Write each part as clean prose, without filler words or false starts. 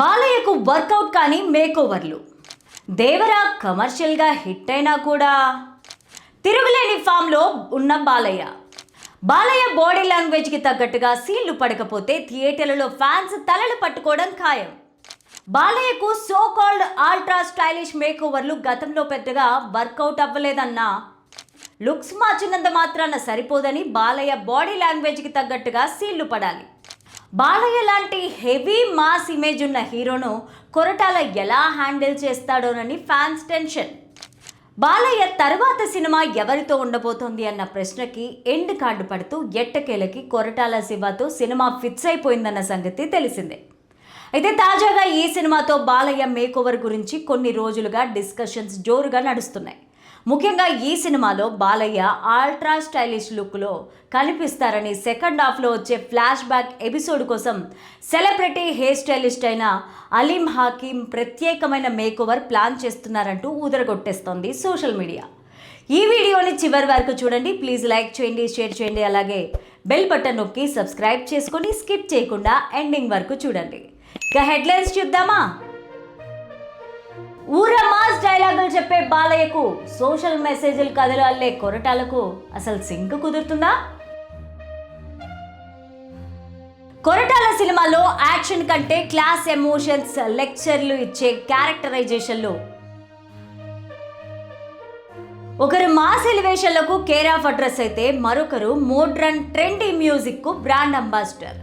బాలయ్యకు work out కానీ మేకోవర్లు. దేవరా కమర్షియల్గా hit అయినా కూడా తిరుగులేని ఫామ్లో ఉన్న బాలయ్య బాడీ లాంగ్వేజ్కి తగ్గట్టుగా సీన్లు పడకపోతే థియేటర్లలో ఫ్యాన్స్ తలలు పట్టుకోవడం ఖాయం. బాలయ్యకు సో కాల్డ్ అల్ట్రా స్టైలిష్ మేకోవర్లు గతంలో పెద్దగా వర్కౌట్ అవ్వలేదన్నా, లుక్స్ మార్చినంత మాత్రాన సరిపోదని బాలయ్య బాడీ లాంగ్వేజ్కి తగ్గట్టుగా సీన్లు పడాలి. బాలయ్య లాంటి హెవీ మాస్ ఇమేజ్ ఉన్న హీరోను కొరటాల ఎలా హ్యాండిల్ చేస్తాడోనని ఫ్యాన్స్ టెన్షన్. బాలయ్య తర్వాత సినిమా ఎవరితో ఉండబోతోంది అన్న ప్రశ్నకి ఎండ్ కార్డు పడుతూ ఎట్టకేలకి కొరటాల శివతో సినిమా ఫిక్స్ అయిపోయిందన్న సంగతి తెలిసిందే. అయితే తాజాగా ఈ సినిమాతో బాలయ్య మేకోవర్ గురించి కొన్ని రోజులుగా డిస్కషన్స్ జోరుగా నడుస్తున్నాయి. ముఖ్యంగా ఈ సినిమాలో బాలయ్య అల్ట్రా స్టైలిష్ లుక్లో కనిపిస్తారని సెకండ్ హాఫ్లో వచ్చే ఫ్లాష్ బ్యాక్ ఎపిసోడ్ కోసం సెలబ్రిటీ హెయిర్ స్టైలిస్ట్ అయిన అలీం హకీం ప్రత్యేకమైన మేకోవర్ ప్లాన్ చేస్తున్నారంటూ ఊదరగొట్టేస్తోంది సోషల్ మీడియా. ఈ వీడియోని చివరి వరకు చూడండి. ప్లీజ్ లైక్ చేయండి, షేర్ చేయండి, అలాగే బెల్ బటన్ నొక్కి సబ్స్క్రైబ్ చేసుకొని స్కిప్ చేయకుండా ఎండింగ్ వరకు చూడండి. ఇక హెడ్లైన్స్ చూద్దామా? ఊర మాస్ డైలాగులు చెప్పే బాలయ్యకు సోషల్ మెసేజ్లు కథలు అల్లే కొరటాలకు అసలు సింక్ కుదురుతుందా? కొరటాల సినిమాలో యాక్షన్ కంటే క్లాస్ ఎమోషన్స్, లెక్చర్లు ఇచ్చే క్యారెక్టరైజేషన్లు. ఒకరు మాస్ ఎలివేషన్లకు కేర్ ఆఫ్ అడ్రస్ అయితే మరొకరు మోడ్రన్ ట్రెండీ మ్యూజిక్ కు బ్రాండ్ అంబాసిడర్.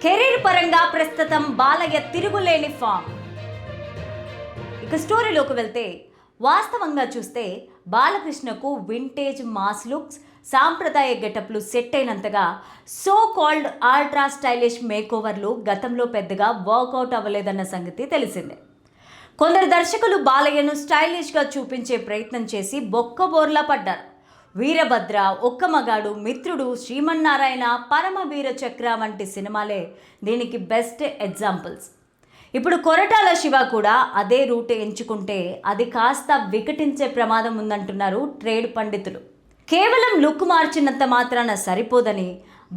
కెరీర్ పరంగా ప్రస్తుతం బాలయ్య తిరుగులేని ఫామ్. ఇక స్టోరీలోకి వెళ్తే, వాస్తవంగా చూస్తే బాలకృష్ణకు వింటేజ్ మాస్ లుక్స్, సాంప్రదాయ గెటప్లు సెట్ అయినంతగా సో కాల్డ్ అల్ట్రా స్టైలిష్ మేకోవర్లు గతంలో పెద్దగా వర్కౌట్ అవ్వలేదన్న సంగతి తెలిసిందే. కొందరు దర్శకులు బాలయ్యను స్టైలిష్గా చూపించే ప్రయత్నం చేసి బొక్కబోర్లా పడ్డారు. వీరభద్ర, ఒక్క మగాడు, మిత్రుడు, శ్రీమన్నారాయణ, పరమవీర చక్ర వంటి సినిమాలే దీనికి బెస్ట్ ఎగ్జాంపుల్స్. ఇప్పుడు కొరటాల శివ కూడా అదే రూట్ ఎంచుకుంటే అది కాస్త వికటించే ప్రమాదం ఉందంటున్నారు ట్రేడ్ పండితులు. కేవలం లుక్ మార్చినంత మాత్రాన సరిపోదని,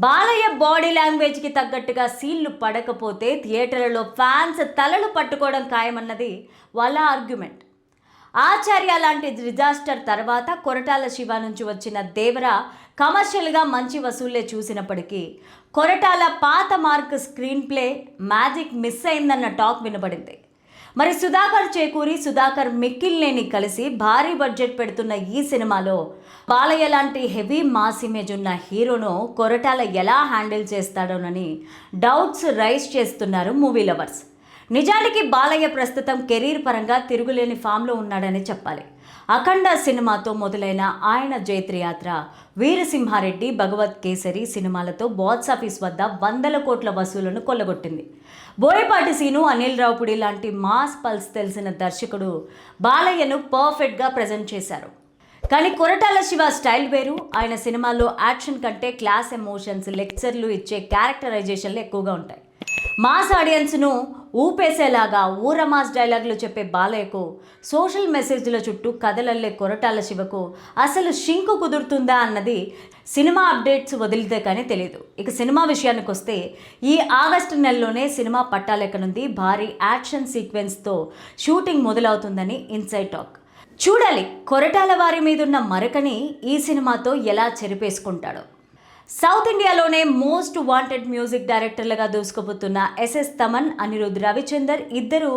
బాలయ్య బాడీ లాంగ్వేజ్కి తగ్గట్టుగా సీన్లు పడకపోతే థియేటర్లలో ఫ్యాన్స్ తలలు పట్టుకోవడం ఖాయమన్నది వాళ్ళ ఆర్గ్యుమెంట్. ఆచార్య లాంటి డిజాస్టర్ తర్వాత కొరటాల శివ నుంచి వచ్చిన దేవరా కమర్షియల్గా మంచి వసూళ్లే చూసినప్పటికీ కొరటాల పాత mark screenplay magic miss అయిందన్న టాక్ వినబడింది. మరి సుధాకర్ చేకూరి, సుధాకర్ మిక్కిల్నేని కలిసి భారీ బడ్జెట్ పెడుతున్న ఈ సినిమాలో బాలయ్య లాంటి హెవీ మాస్ ఇమేజ్ ఉన్న హీరోను కొరటాల ఎలా హ్యాండిల్ చేస్తాడోనని డౌట్స్ రైజ్ చేస్తున్నారు మూవీ లవర్స్. నిజానికి బాలయ్య ప్రస్తుతం కెరీర్ పరంగా తిరుగులేని ఫామ్లో ఉన్నాడని చెప్పాలి. అఖండ సినిమాతో మొదలైన ఆయన జైత్రయాత్ర, వీరసింహారెడ్డి, భగవత్ కేసరి సినిమాలతో బాక్సాఫీస్ వద్ద 100 కోట్ల వసూలను కొల్లగొట్టింది. బోయపాటి సీను, అనిల్ రావుపుడి లాంటి మాస్ పల్స్ తెలిసిన దర్శకుడు బాలయ్యను పర్ఫెక్ట్గా ప్రజెంట్ చేశారు. కానీ కొరటాల శివ స్టైల్ వేరు. ఆయన సినిమాల్లో యాక్షన్ కంటే క్లాస్ ఎమోషన్స్, లెక్చర్లు ఇచ్చే క్యారెక్టరైజేషన్లు ఎక్కువగా ఉంటాయి. మాస్ ఆడియన్స్ను ఊపేసేలాగా ఊర మాస్ డైలాగులు చెప్పే బాలయ్యకు, సోషల్ మెసేజ్ల చుట్టూ కథలల్లే కొరటాల శివకు అసలు షింకు కుదురుతుందా అన్నది సినిమా అప్డేట్స్ వదిలితే కానీ తెలియదు. ఇక సినిమా విషయానికి వస్తే, ఈ ఆగస్టు నెలలోనే సినిమా పట్టాలెక్కనుంది. భారీ యాక్షన్ సీక్వెన్స్తో షూటింగ్ మొదలవుతుందని ఇన్సైడ్ టాక్. చూడాలి కొరటాల వారి మీదున్న మరకని ఈ సినిమాతో ఎలా చెరిపేసుకుంటాడో. సౌత్ ఇండియాలోనే మోస్ట్ వాంటెడ్ మ్యూజిక్ డైరెక్టర్లుగా దూసుకుపోతున్న ఎస్ఎస్ తమన్, అనిరుద్ రవిచందర్ ఇద్దరు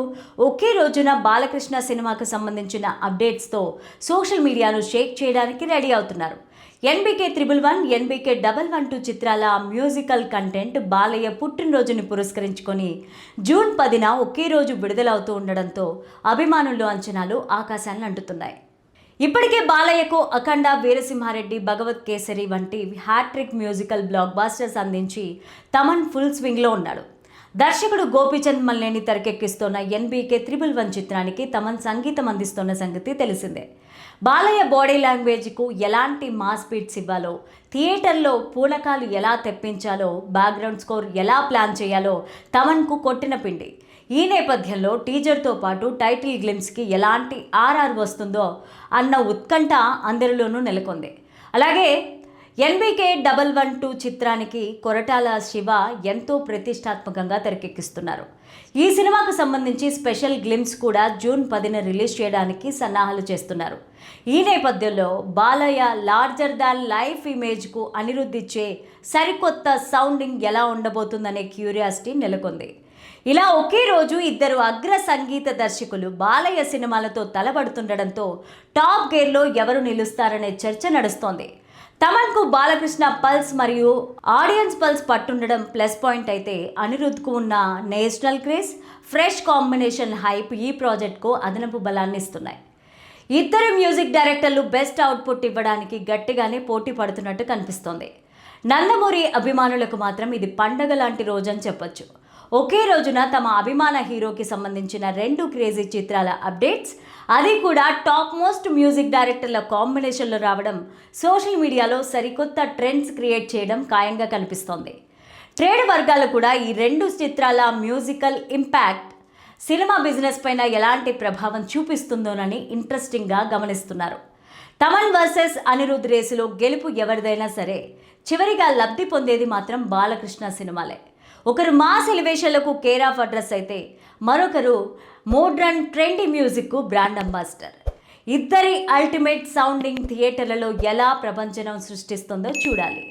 ఒకే రోజున బాలకృష్ణ సినిమాకు సంబంధించిన అప్డేట్స్తో సోషల్ మీడియాను షేక్ చేయడానికి రెడీ అవుతున్నారు. NBK 111, NBK 112 చిత్రాల మ్యూజికల్ కంటెంట్ బాలయ్య పుట్టినరోజుని పురస్కరించుకొని జూన్ 10న ఒకే రోజు విడుదలవుతూ ఉండడంతో అభిమానుల్లో అంచనాలు ఆకాశాన్ని అంటుతున్నాయి. ఇప్పటికే బాలయ్యకు అఖండ, వీరసింహారెడ్డి, భగవత్ కేసరి వంటి హ్యాట్రిక్ మ్యూజికల్ బ్లాక్ బాస్టర్స్ అందించి తమన్ ఫుల్ స్వింగ్లో ఉన్నాడు. దర్శకుడు గోపీచంద్ మల్లేని తెరకెక్కిస్తున్న NBK 111 చిత్రానికి తమన్ సంగీతం అందిస్తున్న సంగతి తెలిసిందే. బాలయ్య బాడీ లాంగ్వేజ్కు ఎలాంటి మాస్ బీట్స్ ఇవ్వాలో, థియేటర్లో పూనకాలు ఎలా తెప్పించాలో, బ్యాక్గ్రౌండ్ స్కోర్ ఎలా ప్లాన్ చేయాలో తమన్కు కొట్టిన పిండి. ఈ నేపథ్యంలో టీజర్తో పాటు టైటిల్ గ్లిమ్స్కి ఎలాంటి ఆర్ఆర్ వస్తుందో అన్న ఉత్కంఠ అందరిలోనూ నెలకొంది. అలాగే ఎన్బికే 112 చిత్రానికి కొరటాల శివ ఎంతో ప్రతిష్టాత్మకంగా తెరకెక్కిస్తున్నారు. ఈ సినిమాకు సంబంధించి స్పెషల్ గ్లిమ్స్ కూడా జూన్ 10న రిలీజ్ చేయడానికి సన్నాహాలు చేస్తున్నారు. ఈ నేపథ్యంలో బాలయ్య లార్జర్ దాన్ లైఫ్ ఇమేజ్కు అనిరుద్ధ్ ఇచ్చే సరికొత్త సౌండింగ్ ఎలా ఉండబోతుందనే క్యూరియాసిటీ నెలకొంది. ఇలా ఒకే రోజు ఇద్దరు అగ్ర సంగీత దర్శకులు బాలయ్య సినిమాలతో తలబడుతుండడంతో టాప్ గేర్లో ఎవరు నిలుస్తారనే చర్చ నడుస్తోంది. తమన్కు బాలకృష్ణ పల్స్ మరియు ఆడియన్స్ పల్స్ పట్టుండడం ప్లస్ పాయింట్ అయితే, అనిరుద్ధ్కు ఉన్న national craze, fresh combination hype ఈ ప్రాజెక్ట్కు అదనపు బలాన్ని ఇస్తున్నాయి. ఇద్దరు మ్యూజిక్ డైరెక్టర్లు బెస్ట్ అవుట్పుట్ ఇవ్వడానికి గట్టిగానే పోటీ పడుతున్నట్టు కనిపిస్తోంది. నందమూరి అభిమానులకు మాత్రం ఇది పండగ లాంటి రోజని చెప్పొచ్చు. ఒకే రోజున తమ అభిమాన హీరోకి సంబంధించిన 2 క్రేజీ చిత్రాల అప్డేట్స్, అది కూడా టాప్ మోస్ట్ మ్యూజిక్ డైరెక్టర్ల కాంబినేషన్లో రావడం సోషల్ మీడియాలో సరికొత్త ట్రెండ్స్ క్రియేట్ చేయడం ఖాయంగా కనిపిస్తోంది. ట్రేడ్ వర్గాలు కూడా ఈ 2 చిత్రాల మ్యూజికల్ ఇంపాక్ట్ సినిమా బిజినెస్ పైన ఎలాంటి ప్రభావం చూపిస్తుందోనని ఇంట్రెస్టింగ్గా గమనిస్తున్నారు. తమన్ వర్సెస్ అనిరుద్ధ్ రేసులో గెలుపు ఎవరిదైనా సరే చివరిగా లబ్ధి పొందేది మాత్రం బాలకృష్ణ సినిమాలే. ఒకరు మాస్ ఎలివేషన్లకు కేర్ ఆఫ్ అడ్రస్ అయితే, మరొకరు modern trendy music brand ambassador. ఇద్దరి అల్టిమేట్ సౌండింగ్ థియేటర్లలో ఎలా ప్రపంచం సృష్టిస్తుందో చూడాలి.